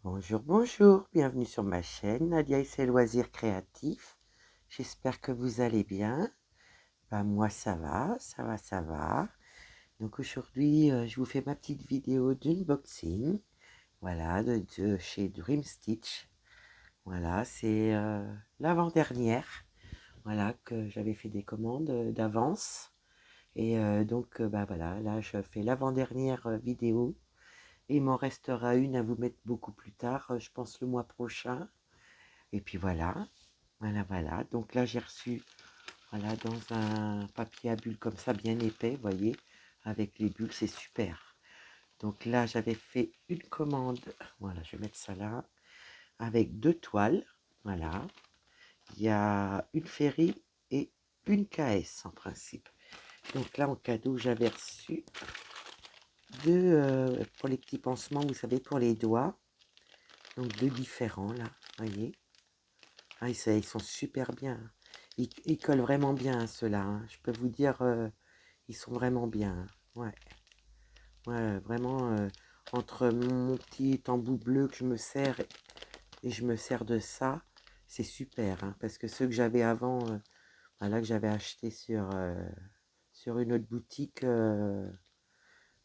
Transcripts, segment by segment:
Bonjour, bonjour, bienvenue sur ma chaîne Nadia et ses loisirs créatifs. J'espère que vous allez bien. Moi ça va, ça va, ça va. Donc aujourd'hui, je vous fais ma petite vidéo d'unboxing. Voilà, de chez Dream Stitch. Voilà, c'est l'avant-dernière. Voilà, que j'avais fait des commandes d'avance. Et donc, voilà, là je fais l'avant-dernière vidéo. Il m'en restera une à vous mettre beaucoup plus tard, je pense le mois prochain. Et puis voilà, voilà. Donc là, j'ai reçu, voilà, dans un papier à bulles comme ça, bien épais, vous voyez, avec les bulles, c'est super. Donc là, j'avais fait une commande, voilà, je vais mettre ça là, avec 2 toiles, voilà. Il y a une Ferry et une KS en principe. Donc là, en cadeau, j'avais reçu pour les petits pansements, vous savez, pour les doigts. Donc 2 différents là, voyez. Ah, ils sont super bien. Ils collent vraiment bien ceux-là, hein. Je peux vous dire, ils sont vraiment bien, hein. Ouais, ouais, vraiment, entre mon petit embout bleu que je me sers et je me sers de ça, c'est super, hein, parce que ceux que j'avais avant, voilà, que j'avais acheté sur une autre boutique,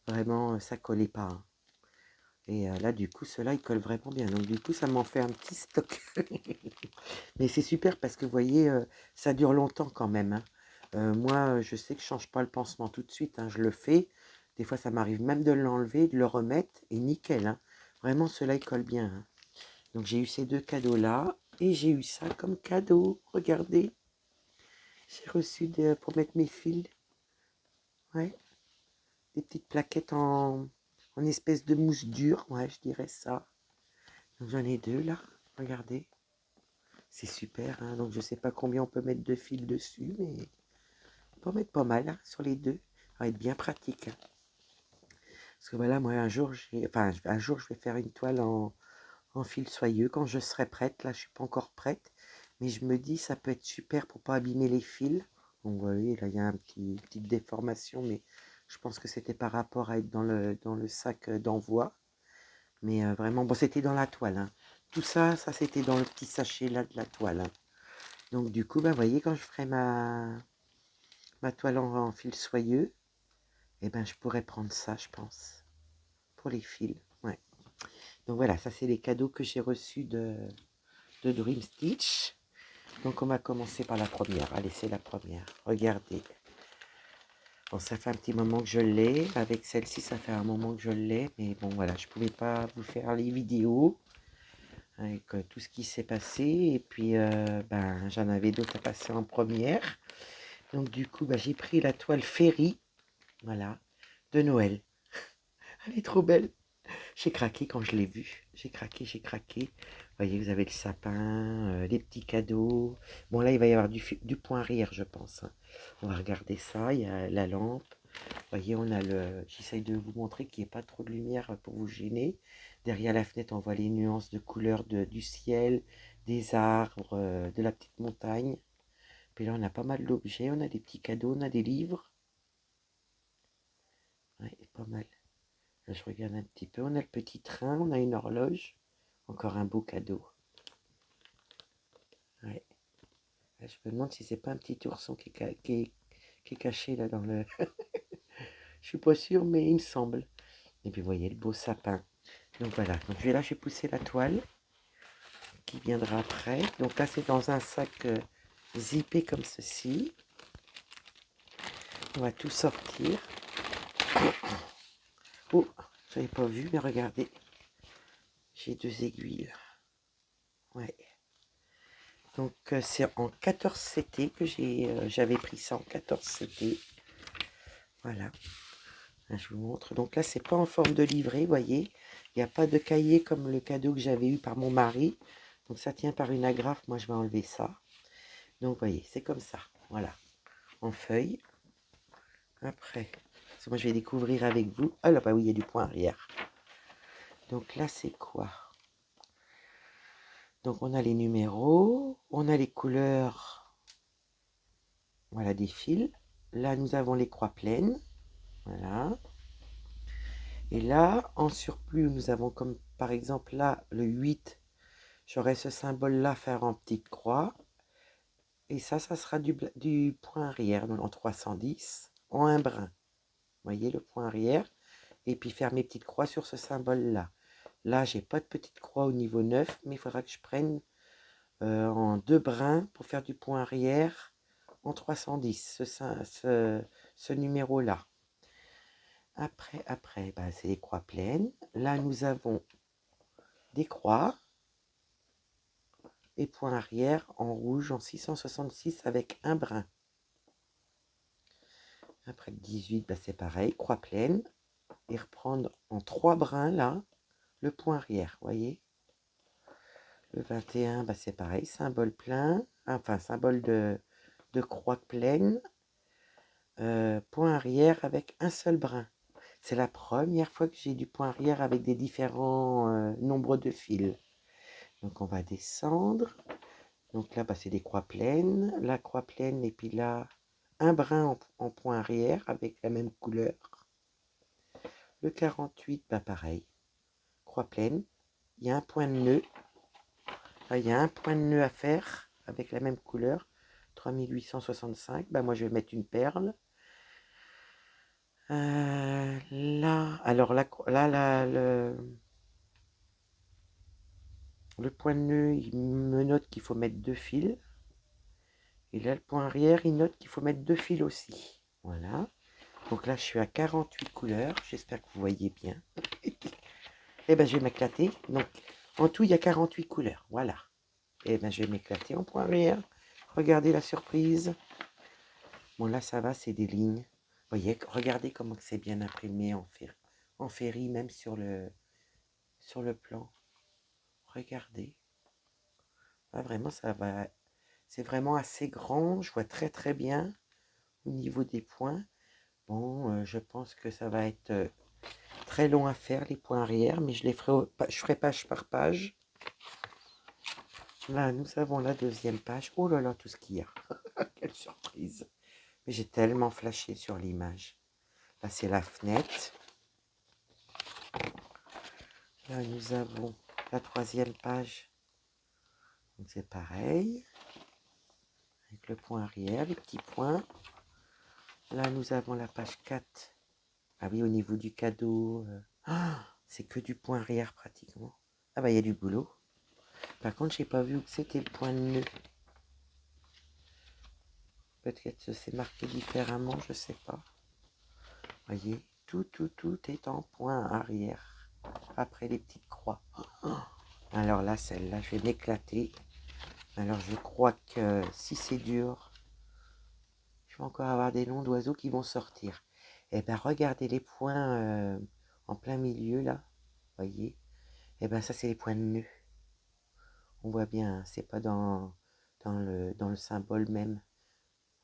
vraiment, ça collait pas, hein. Et là, du coup, ceux-là, ils collent vraiment bien. Donc, du coup, ça m'en fait un petit stock. Mais c'est super parce que, vous voyez, ça dure longtemps quand même, hein. Moi, je sais que je ne change pas le pansement tout de suite, hein, je le fais. Des fois, ça m'arrive même de l'enlever, de le remettre, et nickel, hein. Vraiment, ceux-là, ils collent bien, hein. Donc, j'ai eu ces 2 cadeaux-là, et j'ai eu ça comme cadeau. Regardez, j'ai reçu pour mettre mes fils, ouais, des petites plaquettes en espèce de mousse dure, ouais, je dirais ça. Donc, j'en ai 2 là, regardez. C'est super, hein. Donc je sais pas combien on peut mettre de fils dessus, mais on peut en mettre pas mal, hein, sur les 2. Ça va être bien pratique, hein. Parce que voilà, moi un jour je vais faire une toile en fil soyeux quand je serai prête. Là, je suis pas encore prête, mais je me dis ça peut être super pour pas abîmer les fils. Donc vous voyez, là il y a une petite déformation, mais je pense que c'était par rapport à être dans le sac d'envoi. Mais vraiment, bon, c'était dans la toile, hein. Tout ça, ça c'était dans le petit sachet là de la toile, hein. Donc du coup, vous voyez, quand je ferai ma toile en fil soyeux, eh ben, je pourrais prendre ça, je pense, pour les fils. Ouais. Donc voilà, ça c'est les cadeaux que j'ai reçus de Dream Stitch. Donc on va commencer par la première. Allez, c'est la première. Regardez. Bon, ça fait un petit moment que je l'ai. Avec celle-ci, ça fait un moment que je l'ai. Mais bon, voilà, je ne pouvais pas vous faire les vidéos avec tout ce qui s'est passé. Et puis, j'en avais d'autres à passer en première. Donc du coup, j'ai pris la toile Ferry, voilà, de Noël. Elle est trop belle. J'ai craqué quand je l'ai vue. J'ai craqué, j'ai craqué. Vous voyez, vous avez le sapin, les petits cadeaux. Bon, là, il va y avoir du point rire, je pense, hein. On va regarder ça. Il y a la lampe. Vous voyez, on a le... J'essaye de vous montrer qu'il n'y ait pas trop de lumière pour vous gêner. Derrière la fenêtre, on voit les nuances de couleurs du ciel, des arbres, de la petite montagne. Puis là, on a pas mal d'objets. On a des petits cadeaux, on a des livres. Ouais, pas mal. Là, je regarde un petit peu. On a le petit train, on a une horloge. Encore un beau cadeau. Ouais. Là, je me demande si c'est pas un petit ourson qui est caché là dans le... Je suis pas sûre, mais il me semble. Et puis, vous voyez le beau sapin. Donc voilà. Donc je vais pousser la toile qui viendra après. Donc là, c'est dans un sac zippé comme ceci. On va tout sortir. Oh, j'avais pas vu, mais regardez. J'ai 2 aiguilles. Ouais. Donc c'est en 14 CT que j'avais pris ça en 14 CT. Voilà. Là, je vous montre. Donc là, c'est pas en forme de livret, vous voyez. Il n'y a pas de cahier comme le cadeau que j'avais eu par mon mari. Donc ça tient par une agrafe. Moi, je vais enlever ça. Donc, vous voyez, c'est comme ça. Voilà. En feuille. Après, moi, je vais découvrir avec vous. Ah là, oui, il y a du point arrière. Donc là, c'est quoi? Donc, on a les numéros. On a les couleurs. Voilà, des fils. Là, nous avons les croix pleines. Voilà. Et là, en surplus, nous avons comme par exemple, là, le 8, j'aurai ce symbole-là faire en petite croix. Et ça sera du point arrière, donc en 310, en un brin. Vous voyez le point arrière. Et puis faire mes petites croix sur ce symbole-là. Là, j'ai pas de petite croix au niveau 9, mais il faudra que je prenne en 2 brins pour faire du point arrière en 310, ce numéro-là. Après bah, c'est les croix pleines. Là, nous avons des croix et point arrière en rouge en 666 avec un brin. Après le 18, bah, c'est pareil, croix pleine. Et reprendre en 3 brins là, le point arrière, voyez. Le 21, bah, c'est pareil, symbole plein, enfin symbole de croix pleine, point arrière avec un seul brin. C'est la première fois que j'ai du point arrière avec des différents nombres de fils. Donc on va descendre. Donc là, bah, c'est des croix pleines. La croix pleine, et puis là, un brin en point arrière avec la même couleur. Le 48, bah pareil, croix pleine. Il y a un point de nœud. Là, il y a un point de nœud à faire avec la même couleur. 3865. Bah, moi, je vais mettre une perle. Là, alors là, le point de nœud, il me note qu'il faut mettre 2 fils. Et là, le point arrière, il note qu'il faut mettre 2 fils aussi. Voilà. Donc là, je suis à 48 couleurs. J'espère que vous voyez bien. Et ben, je vais m'éclater. Donc, en tout, il y a 48 couleurs. Voilà. Et ben, je vais m'éclater en point arrière. Regardez la surprise. Bon, là, ça va, c'est des lignes. Vous voyez, regardez comment c'est bien imprimé en ferry, même sur le plan. Regardez. Ah, vraiment, ça va. C'est vraiment assez grand. Je vois très très bien au niveau des points. Bon, je pense que ça va être très long à faire, les points arrière, mais je ferai page par page. Là, nous avons la deuxième page. Oh là là, tout ce qu'il y a. Quelle surprise. Mais j'ai tellement flashé sur l'image. Là, c'est la fenêtre. Là, nous avons la troisième page. Donc, c'est pareil. Avec le point arrière, les petits points. Là, nous avons la page 4. Ah oui, au niveau du cadeau. C'est que du point arrière, pratiquement. Ah bah, il y a du boulot. Par contre, j'ai pas vu où c'était le point de nœud. Peut-être que c'est marqué différemment, je sais pas. Voyez, tout est en point arrière. Après les petites croix. Alors là, celle-là, je vais m'éclater. Alors je crois que si c'est dur, je vais encore avoir des noms d'oiseaux qui vont sortir. Et bien regardez les points en plein milieu là. Voyez. Et bien ça c'est les points de nœud. On voit bien, hein, c'est pas dans le symbole même.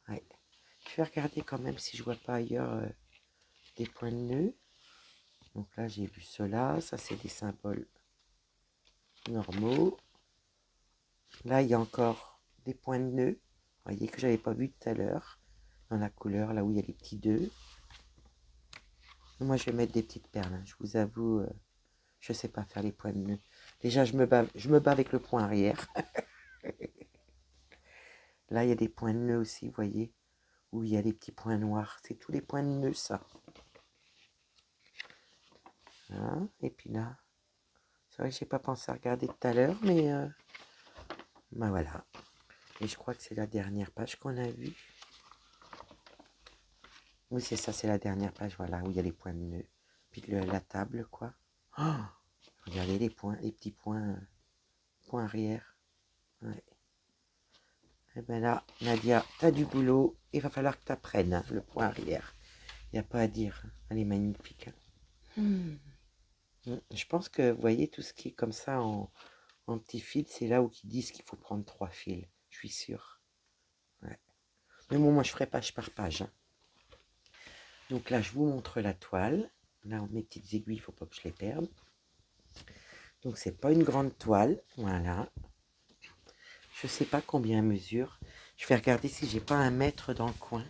Ouais. Je vais regarder quand même si je vois pas ailleurs des points de nœud. Donc là j'ai vu cela, ça c'est des symboles normaux. Là il y a encore des points de nœud. Vous voyez que j'avais pas vu tout à l'heure. Dans la couleur, là où il y a les petits 2. Moi je vais mettre des petites perles. Hein. Je vous avoue, je sais pas faire les points de nœud. Déjà je me bats avec le point arrière. Là il y a des points de nœud aussi, vous voyez. Où il y a les petits points noirs. C'est tous les points de nœud ça. Hein. Et puis là, c'est vrai que j'ai pas pensé à regarder tout à l'heure, mais ben voilà. Et je crois que c'est la dernière page qu'on a vue. Oui, c'est ça, c'est la dernière page, voilà, où il y a les points de nœud. Puis la table, quoi. Oh, regardez les points, les petits points, points arrière. Ouais. Et ben là, Nadia, t'as du boulot. Il va falloir que tu apprennes hein, le point arrière. Il n'y a pas à dire. Elle est magnifique. Hein. Je pense que, vous voyez, tout ce qui est comme ça en petits fils, c'est là où ils disent qu'il faut prendre 3 fils. Je suis sûre. Ouais. Mais bon, moi, je ferai page par page. Hein. Donc là, je vous montre la toile. Là, mes petites aiguilles, il ne faut pas que je les perde. Donc, c'est pas une grande toile. Voilà. Je sais pas combien elle mesure. Je vais regarder si j'ai pas un mètre dans le coin.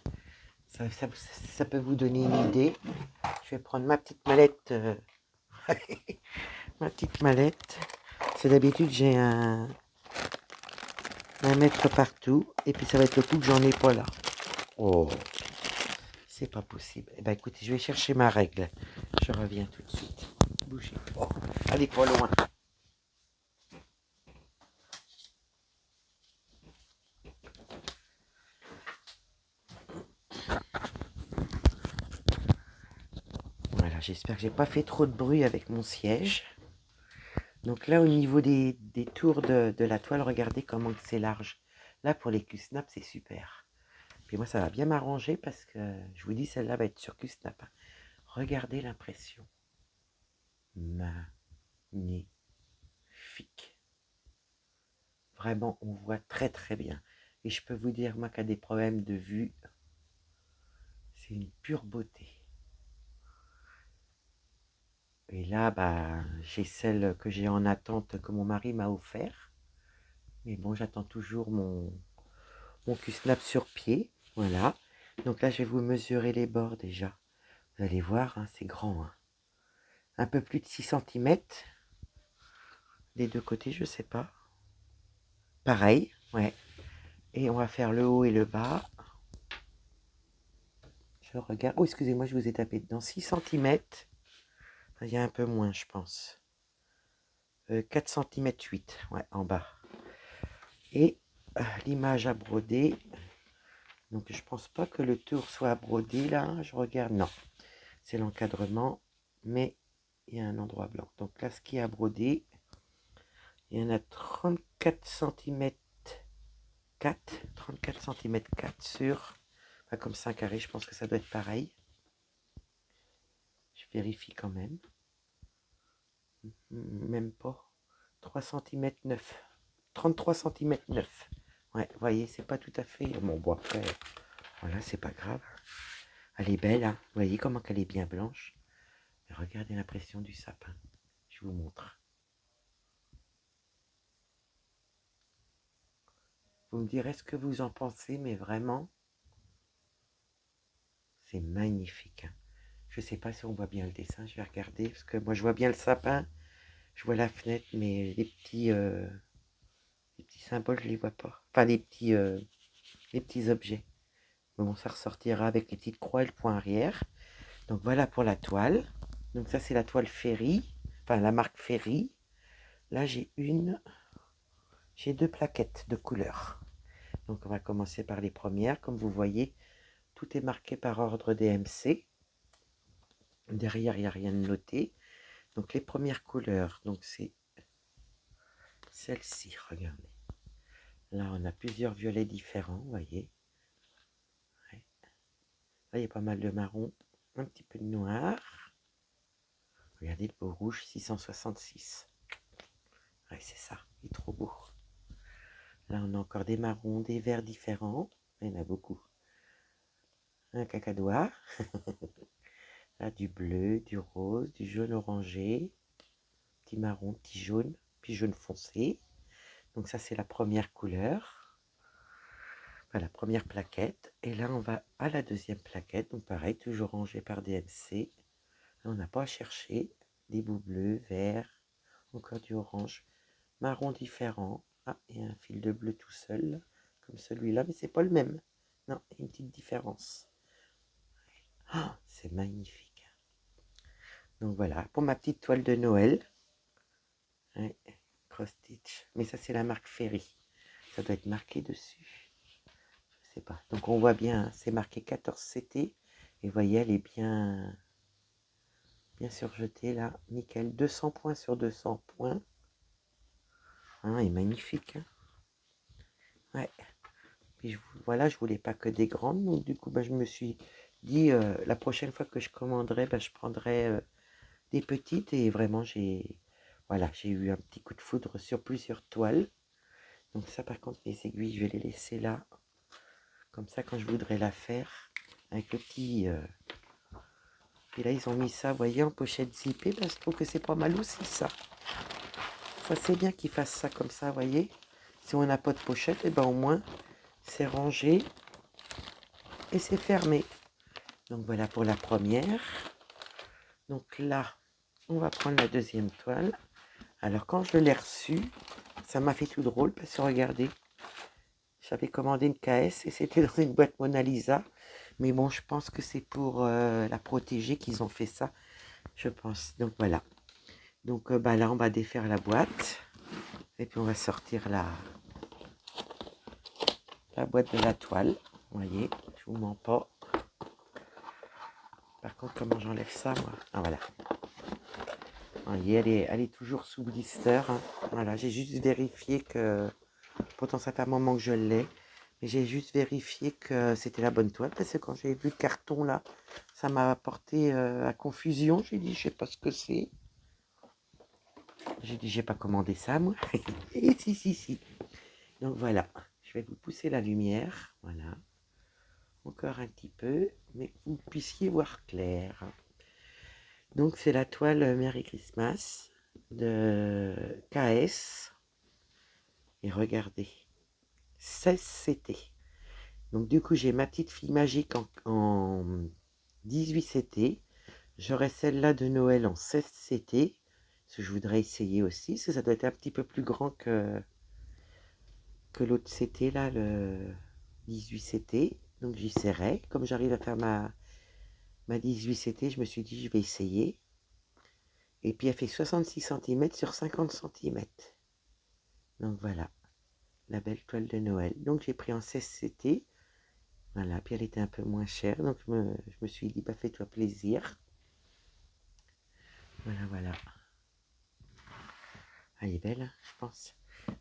Ça peut vous donner une idée. Je vais prendre ma petite mallette ma petite mallette. C'est d'habitude, j'ai un mètre partout. Et puis ça va être le coup que j'en ai pas là. Oh, c'est pas possible. Eh ben écoutez, je vais chercher ma règle. Je reviens tout de suite. Bougez pas. Allez, pas loin. Voilà, j'espère que j'ai pas fait trop de bruit avec mon siège. Donc là, au niveau des tours de la toile, regardez comment c'est large. Là, pour les Q-Snap, c'est super. Puis moi, ça va bien m'arranger parce que, je vous dis, celle-là va être sur Q-Snap. Regardez l'impression. Magnifique. Vraiment, on voit très très bien. Et je peux vous dire, moi, qui a des problèmes de vue, c'est une pure beauté. Et là, bah, j'ai celle que j'ai en attente que mon mari m'a offert. Mais bon, j'attends toujours mon Q-Snap sur pied. Voilà. Donc là, je vais vous mesurer les bords déjà. Vous allez voir, hein, c'est grand. Hein. Un peu plus de 6 cm. Des deux côtés, je sais pas. Pareil, ouais. Et on va faire le haut et le bas. Je regarde. Oh, excusez-moi, je vous ai tapé dedans. 6 cm. Il y a un peu moins, je pense. 4 cm 8, ouais, en bas. Et l'image à broder. Donc, je pense pas que le tour soit à broder, là. Je regarde, non. C'est l'encadrement, mais il y a un endroit blanc. Donc là, ce qui est à broder, il y en a 34 cm 4. 34 cm 4 sur... Enfin, comme 5 carrés, je pense que ça doit être pareil. Je vérifie quand même. Même pas. 3 cm 9. 33 cm 9. Ouais, vous voyez, c'est pas tout à fait... Bon, bon après, voilà, c'est pas grave. Elle est belle, hein. Vous voyez comment elle est bien blanche. Et regardez l'impression du sapin. Je vous montre. Vous me direz ce que vous en pensez, mais vraiment, c'est magnifique. Hein. Je sais pas si on voit bien le dessin, je vais regarder, parce que moi je vois bien le sapin, je vois la fenêtre, mais les petits symboles, je les vois pas. Enfin, les petits objets. Mais bon, ça ressortira avec les petites croix et le point arrière. Donc voilà pour la toile. Donc ça, c'est la toile Ferry, enfin la marque Ferry. Là, j'ai deux plaquettes de couleurs. Donc on va commencer par les premières. Comme vous voyez, tout est marqué par ordre DMC. Derrière, il n'y a rien de noté. Donc les premières couleurs, donc c'est celle-ci, regardez. Là, on a plusieurs violets différents, vous voyez. Ouais. Là, il y a pas mal de marron, un petit peu de noir. Regardez le beau rouge, 666. Ouais, c'est ça, il est trop beau. Là, on a encore des marrons, des verts différents. Il y en a beaucoup. Un cacadois. Là, du bleu, du rose, du jaune orangé. Petit marron, petit jaune, puis jaune foncé. Donc ça, c'est la première couleur. Enfin, la première plaquette. Et là, on va à la deuxième plaquette. Donc pareil, toujours rangé par DMC. Là, on n'a pas à chercher. Des bouts bleus, verts, encore du orange, marron différent. Ah, il y a un fil de bleu tout seul, comme celui-là, mais c'est pas le même. Non, il y a une petite différence. Oh, c'est magnifique. Donc voilà, pour ma petite toile de Noël. Ouais, cross stitch. Mais ça, c'est la marque Ferry. Ça doit être marqué dessus. Je sais pas. Donc on voit bien, c'est marqué 14CT. Et vous voyez, elle est bien surjetée là. Nickel. 200 points sur 200 points. Hein, elle est magnifique. Hein. Ouais. Puis voilà, je voulais pas que des grandes. Donc du coup, bah, je me suis dit, la prochaine fois que je commanderai, bah, je prendrai des petites. Et vraiment, voilà, j'ai eu un petit coup de foudre sur plusieurs toiles. Donc ça, par contre, les aiguilles, je vais les laisser là. Comme ça, quand je voudrais la faire, avec le petit... Et là, ils ont mis ça, vous voyez, en pochette zippée. Ben, je trouve que c'est pas mal aussi, ça. Ça, c'est bien qu'ils fassent ça comme ça, vous voyez. Si on n'a pas de pochette, et ben au moins, c'est rangé et c'est fermé. Donc, voilà pour la première. Donc là, on va prendre la deuxième toile. Alors quand je l'ai reçu, ça m'a fait tout drôle parce que regardez, j'avais commandé une KS et c'était dans une boîte Mona Lisa. Mais bon, je pense que c'est pour la protéger qu'ils ont fait ça, je pense. Donc voilà. Donc bah, là, on va défaire la boîte. Et puis on va sortir la boîte de la toile. Vous voyez, je vous mens pas. Par contre, comment j'enlève ça, moi? Ah voilà. Vous voyez, elle est toujours sous blister. Hein. Voilà, j'ai juste vérifié que... Pourtant, ça fait un moment que je l'ai. Mais j'ai juste vérifié que c'était la bonne toile. Parce que quand j'ai vu le carton là, ça m'a apporté à confusion. J'ai dit, je sais pas ce que c'est. J'ai dit, j'ai pas commandé ça, moi. Et si. Donc voilà, je vais vous pousser la lumière. Voilà. Encore un petit peu, mais que vous puissiez voir clair. Donc c'est la toile Merry Christmas de KS. Et regardez, 16 CT. Donc du coup j'ai ma petite fille magique en 18 CT. J'aurai celle-là de Noël en 16 CT. Parce que je voudrais essayer aussi, parce que ça doit être un petit peu plus grand que l'autre CT là, le 18 CT. Donc j'y serai. Comme j'arrive à faire ma 18 CT, je me suis dit je vais essayer. Et puis elle fait 66 cm sur 50 cm. Donc voilà, la belle toile de Noël. Donc j'ai pris en 16 CT. Voilà, puis elle était un peu moins chère. Donc je me suis dit, bah fais-toi plaisir. Voilà. Elle est belle, hein, je pense.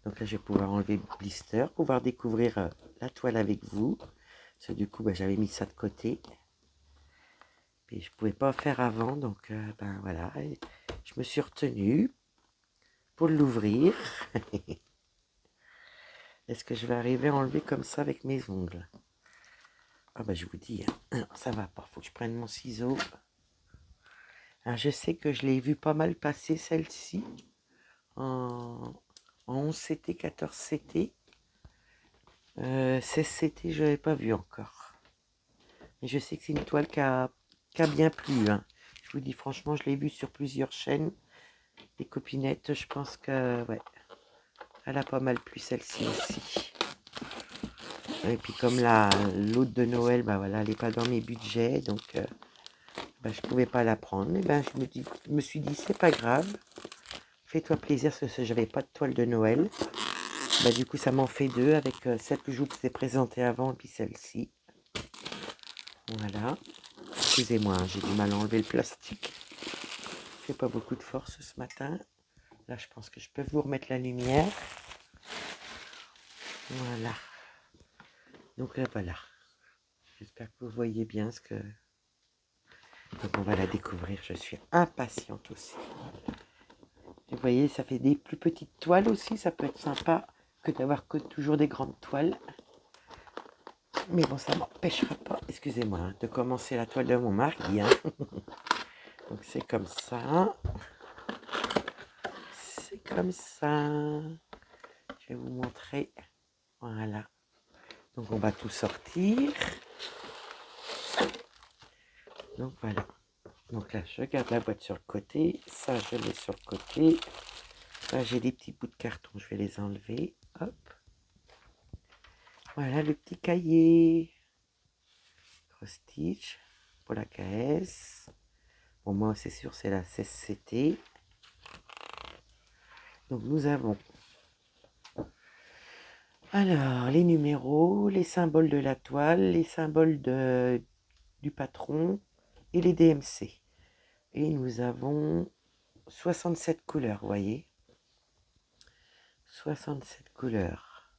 Donc là, je vais pouvoir enlever le blister, pouvoir découvrir la toile avec vous. Parce que du coup, bah, j'avais mis ça de côté. Puis je ne pouvais pas faire avant, donc ben voilà. Et je me suis retenue pour l'ouvrir. Est-ce que je vais arriver à enlever comme ça avec mes ongles? Ah bah je vous dis, hein, ça va pas. Faut que je prenne mon ciseau. Alors, je sais que je l'ai vu pas mal passer celle-ci en 11 CT, 14 CT. 16 CT, je n'avais pas vu encore. Mais je sais que c'est une toile qui a bien plu. Hein. Je vous dis franchement, je l'ai vue sur plusieurs chaînes. Les copinettes, je pense que ouais, elle a pas mal plu celle-ci aussi. Et puis comme l'autre de Noël, bah voilà, elle n'est pas dans mes budgets, donc bah, je pouvais pas la prendre. Et ben je me suis dit c'est pas grave, fais-toi plaisir parce que j'avais pas de toile de Noël. Bah du coup ça m'en fait deux avec celle que je vous ai présentée avant et puis celle-ci. Voilà. Excusez-moi, hein, j'ai du mal à enlever le plastique. Il fait pas beaucoup de force ce matin. Là je pense que je peux vous remettre la lumière. Voilà. Donc là voilà. J'espère que vous voyez bien ce que... Donc on va la découvrir, je suis impatiente aussi. Vous voyez, ça fait des plus petites toiles aussi, ça peut être sympa que d'avoir que toujours des grandes toiles. Mais bon, ça m'empêchera pas, excusez-moi, hein, de commencer la toile de mon mari. Hein. Donc c'est comme ça. C'est comme ça. Je vais vous montrer. Voilà. Donc on va tout sortir. Donc voilà. Donc là, je garde la boîte sur le côté. Ça, je mets sur le côté. Là, j'ai des petits bouts de carton. Je vais les enlever. Hop. Voilà le petit cahier. Cross stitch pour la KS. Bon, moi, c'est sûr, c'est la 16CT. Donc, nous avons alors les numéros, les symboles de la toile, les symboles du patron et les DMC. Et nous avons 67 couleurs, vous voyez. 67 couleurs.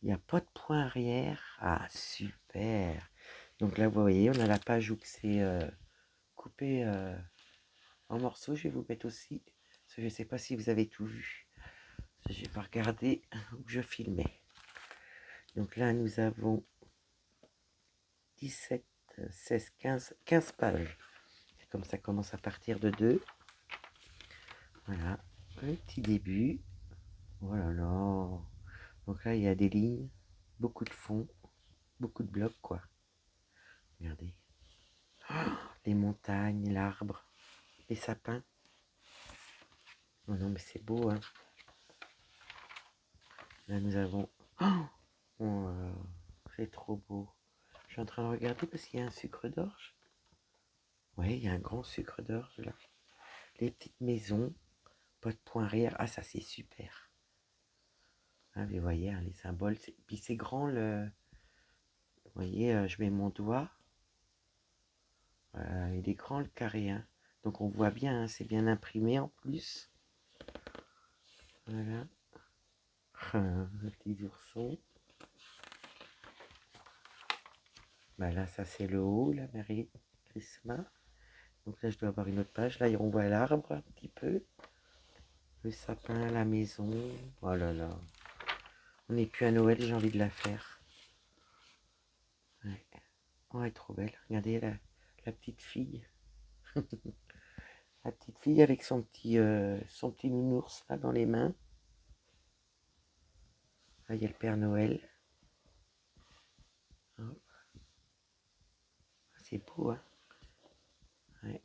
Il n'y a pas de point arrière. Ah, super. Donc là, vous voyez, on a la page où c'est coupé en morceaux. Je vais vous mettre aussi, parce que je ne sais pas si vous avez tout vu. Je n'ai pas regardé où je filmais. Donc là, nous avons 17, 16, 15 pages. Et comme ça commence à partir de 2. Voilà, un petit début. Oh là là. Donc là, il y a des lignes, beaucoup de fonds, beaucoup de blocs, quoi. Regardez. Oh, les montagnes, l'arbre, les sapins. Oh non, mais c'est beau, hein. Là, nous avons... Oh, c'est trop beau. Je suis en train de regarder parce qu'il y a un sucre d'orge. Oui, il y a un grand sucre d'orge, là. Les petites maisons, pas de point arrière. Ah, ça, c'est super. Ah, mais vous voyez, hein, les symboles. Puis c'est grand, le... Vous voyez, je mets mon doigt. Voilà, il est grand, le carré, hein. Donc, on voit bien, hein, c'est bien imprimé, en plus. Voilà. Le petit ourson. Bah là, ça, c'est le haut, la Merry Christmas. Donc là, je dois avoir une autre page. Là, on voit l'arbre, un petit peu. Le sapin, la maison. Oh là là. On n'est plus à Noël, j'ai envie de la faire. Ouais. Oh, elle est trop belle. Regardez la petite fille. La petite fille avec son petit nounours là dans les mains. Là, il y a le Père Noël. Oh, c'est beau, hein. Ouais.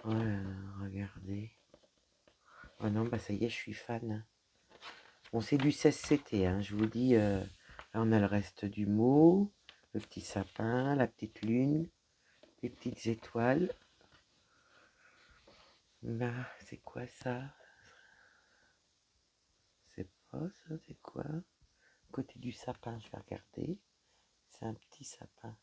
Oh là là, regardez. Oh non, bah ça y est, je suis fan, hein. Bon, c'est du 16CT, hein. Je vous dis, là, on a le reste du mot. Le petit sapin, la petite lune, les petites étoiles. Là, c'est quoi ça? C'est pas ça, c'est quoi? Côté du sapin, je vais regarder. C'est un petit sapin.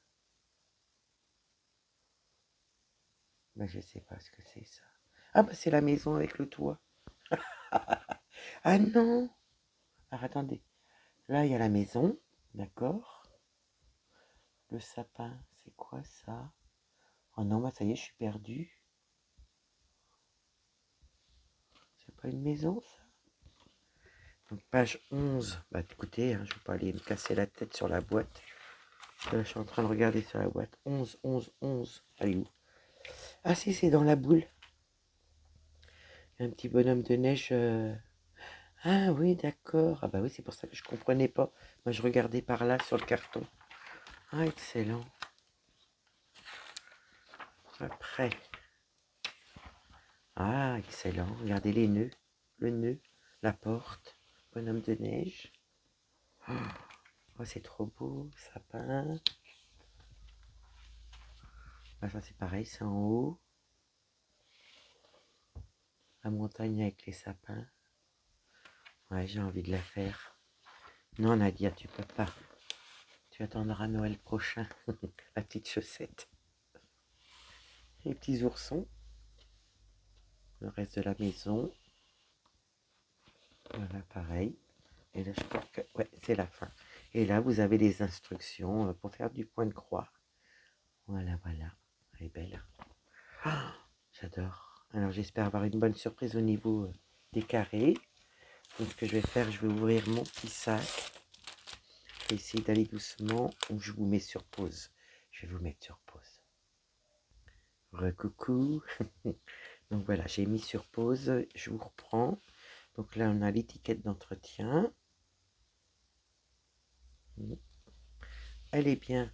Ben, je sais pas ce que c'est ça. Ah bah c'est la maison avec le toit. Ah non! Alors attendez. Là, il y a la maison. D'accord. Le sapin, c'est quoi ça? Oh non, bah ça y est, je suis perdu. C'est pas une maison, ça? Donc page 11. Bah écoutez, hein, je vais pas aller me casser la tête sur la boîte. Là, je suis en train de regarder sur la boîte. 11, 11, 11. Allez où? Ah si, c'est dans la boule. Un petit bonhomme de neige. Ah oui, d'accord. Ah bah oui, c'est pour ça que je comprenais pas. Moi, je regardais par là sur le carton. Ah, excellent. Après. Ah, excellent. Regardez les nœuds. Le nœud, la porte, bonhomme de neige. Oh, c'est trop beau. Sapin. Ah, ça, c'est pareil, c'est en haut. La montagne avec les sapins. Ouais, j'ai envie de la faire. Non, Nadia, tu peux pas. Tu attendras Noël prochain. La petite chaussette. Les petits oursons. Le reste de la maison. Voilà, pareil. Et là, je crois que ouais, c'est la fin. Et là, vous avez les instructions pour faire du point de croix. Voilà, voilà. Elle est belle. Ah, j'adore. Alors, j'espère avoir une bonne surprise au niveau des carrés. Donc, ce que je vais faire, je vais ouvrir mon petit sac. Je vais essayer d'aller doucement. Ou je vous mets sur pause. Je vais vous mettre sur pause. Recoucou. Donc, voilà, j'ai mis sur pause. Je vous reprends. Donc là, on a l'étiquette d'entretien. Elle est bien,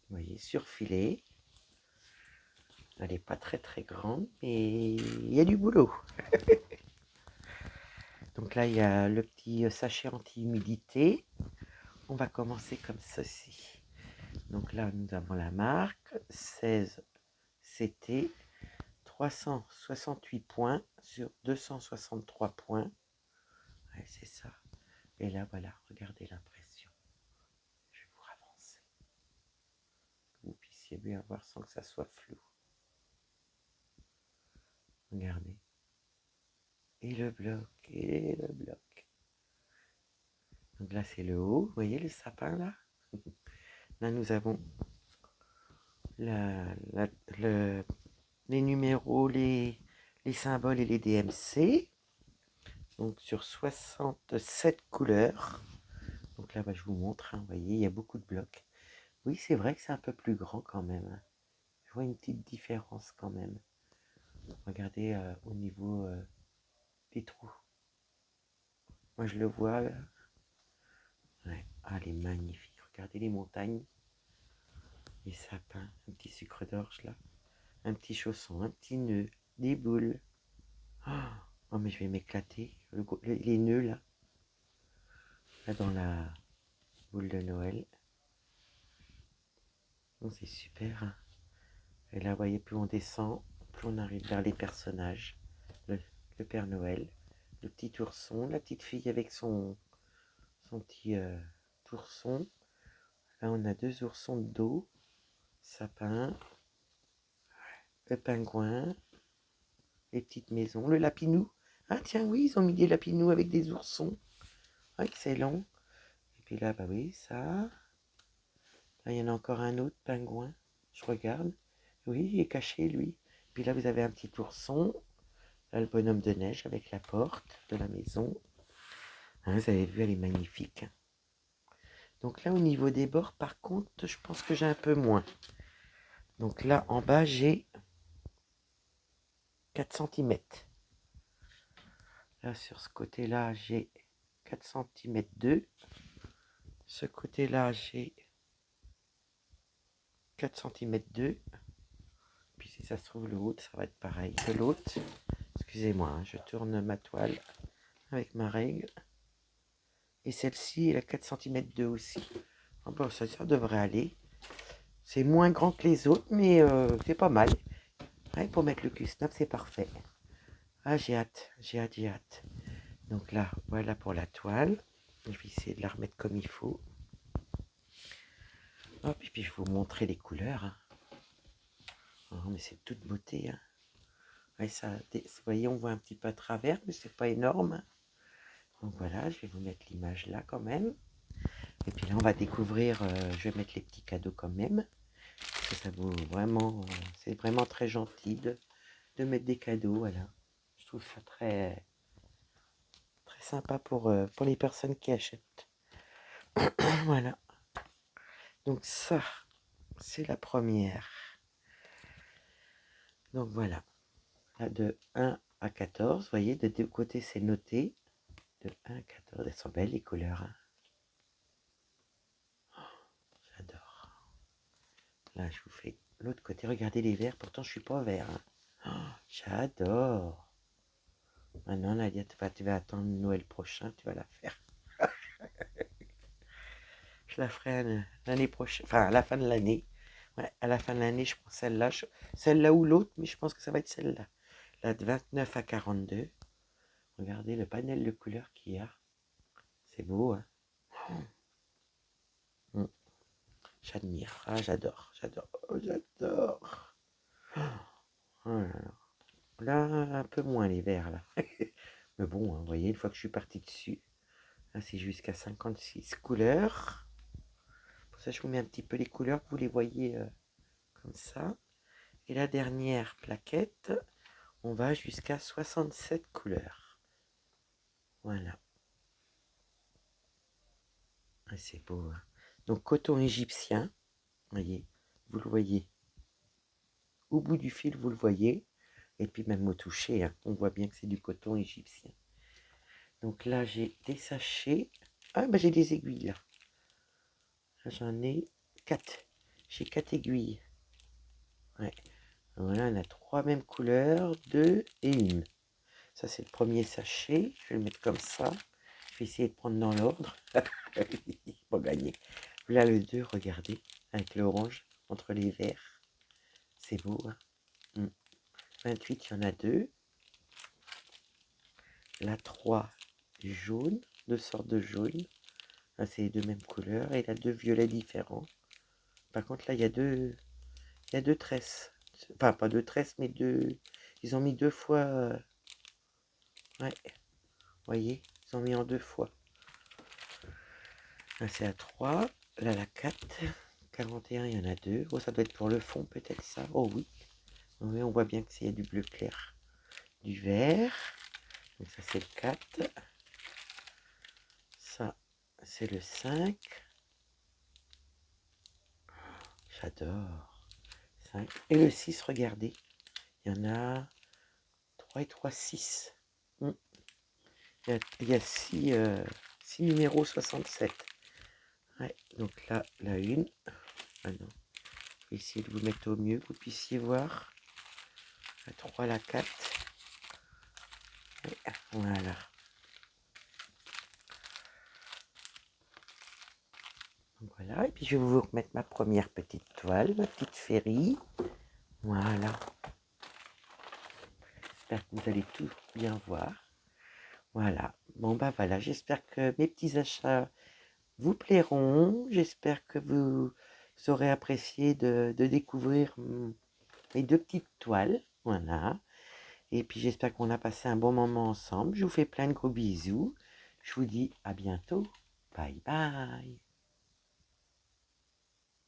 vous voyez, surfilée. Elle n'est pas très très grande, mais il y a du boulot. Donc là, il y a le petit sachet anti-humidité. On va commencer comme ceci. Donc là, nous avons la marque 16 CT, 368 points sur 263 points. Ouais, c'est ça. Et là, voilà, regardez l'impression. Je vais vous avancer. Que vous puissiez bien voir sans que ça soit flou. Regardez. Et le bloc, et le bloc. Donc là, c'est le haut. Vous voyez le sapin là? Là, nous avons les numéros, les symboles et les DMC. Donc sur 67 couleurs. Donc là, bah, je vous montre. Hein, vous voyez, il y a beaucoup de blocs. Oui, c'est vrai que c'est un peu plus grand quand même. Hein. Je vois une petite différence quand même. Regardez au niveau des trous. Moi, je le vois. Là. Ouais. Ah, elle est magnifique. Regardez les montagnes. Les sapins. Un petit sucre d'orge là. Un petit chausson, un petit nœud. Des boules. Oh, mais je vais m'éclater. Les nœuds, là dans la boule de Noël. Oh, c'est super, hein. Et là, vous voyez, plus on descend, plus on arrive vers les personnages. Le Père Noël, le petit ourson, la petite fille avec son petit ourson. Là, on a 2 oursons de dos, sapin, le pingouin, les petites maisons, le lapinou. Ah tiens, oui, ils ont mis des lapinous avec des oursons. Ah, excellent. Et puis là, bah oui, ça. Là, il y en a encore un autre pingouin. Je regarde. Oui, il est caché, lui. Puis là, vous avez un petit ourson. Là, le bonhomme de neige avec la porte de la maison. Hein, vous avez vu, elle est magnifique. Donc là, au niveau des bords, par contre, je pense que j'ai un peu moins. Donc là, en bas, j'ai 4 cm. Là, sur ce côté-là, j'ai 4 cm 2. Ce côté-là, j'ai 4 cm 2. Puis si ça se trouve, le haut, ça va être pareil que l'autre. Excusez-moi, hein, je tourne ma toile avec ma règle. Et celle-ci, elle a 4 cm 2 aussi. Ah bon, ça devrait aller. C'est moins grand que les autres, mais c'est pas mal. Ouais, pour mettre le custom, c'est parfait. Ah, j'ai hâte, j'ai hâte, j'ai hâte. Donc là, voilà pour la toile. Je vais essayer de la remettre comme il faut. Hop, et puis je vais vous montrer les couleurs. Hein. Oh, mais c'est toute beauté. Hein. Ouais, ça, vous voyez, on voit un petit peu à travers, mais c'est pas énorme. Donc voilà, je vais vous mettre l'image là quand même. Et puis là, on va découvrir, je vais mettre les petits cadeaux quand même. Parce que ça vaut vraiment, c'est vraiment très gentil de mettre des cadeaux, voilà. Je trouve ça très, très sympa pour les personnes qui achètent. Voilà. Donc ça, c'est la première. Donc voilà. Là, de 1 à 14, vous voyez, de deux côtés, c'est noté. De 1 à 14, elles sont belles les couleurs. Hein. Oh, j'adore. Là, je vous fais l'autre côté. Regardez les verts, pourtant je suis pas vert. Hein. Oh, j'adore. Maintenant, Nadia, tu vas attendre Noël prochain, tu vas la faire. Je la ferai l'année prochaine, enfin à la fin de l'année. Ouais, à la fin de l'année, je prends celle-là. Celle-là ou l'autre, mais je pense que ça va être celle-là. Là, de 29 à 42. Regardez le panel de couleurs qu'il y a. C'est beau, hein. Mm. J'admire. Ah, j'adore, j'adore, oh, j'adore. Oh là là. Là, un peu moins les verts, là. Mais bon, hein, vous voyez, une fois que je suis parti dessus, là, c'est jusqu'à 56 couleurs. Pour ça, je vous mets un petit peu les couleurs, que vous les voyez comme ça. Et la dernière plaquette, on va jusqu'à 67 couleurs. Voilà. Ah, c'est beau. Hein. Donc, coton égyptien. Voyez, vous le voyez. Au bout du fil, vous le voyez. Et puis même au toucher, hein, on voit bien que c'est du coton égyptien. Donc là, j'ai des sachets. Ah, bah j'ai des aiguilles là. Là, j'en ai 4. J'ai 4 aiguilles. Ouais. Voilà, on a 3 mêmes couleurs, 2 et 1. Ça, c'est le premier sachet. Je vais le mettre comme ça. Je vais essayer de prendre dans l'ordre. Pour gagner. Là, le 2, regardez, avec l'orange entre les verts. C'est beau, hein. 28, il y en a 2. La 3, jaune, 2 sortes de jaune. Là, c'est les 2 mêmes couleurs. Et là, 2 violets différents. Par contre, là, il y a 2 tresses. Enfin, pas 2 tresses, mais 2... Ils ont mis 2 fois... Ouais, vous voyez, ils ont mis en 2 fois. Là, c'est la 3. Là, la 4. 41, il y en a 2. Oh, ça doit être pour le fond, peut-être ça. Oh oui. Oui, on voit bien que c'est du bleu clair. Du vert. Donc ça, c'est le 4. Ça, c'est le 5. J'adore. 5. Et le 6, regardez. Il y en a 3 et 3, 6. Il y a 6 numéros 67. Ouais, donc là, la 1. Ah non. Je vais essayer de vous mettre au mieux, que vous puissiez voir. La 3, la 4. Voilà. Donc voilà, et puis je vais vous remettre ma première petite toile, ma petite féerie. Voilà. J'espère que vous allez tout bien voir. Voilà. Bon bah voilà, j'espère que mes petits achats vous plairont. J'espère que vous aurez apprécié de découvrir mes deux petites toiles. Voilà. Et puis j'espère qu'on a passé un bon moment ensemble. Je vous fais plein de gros bisous. Je vous dis à bientôt. Bye bye.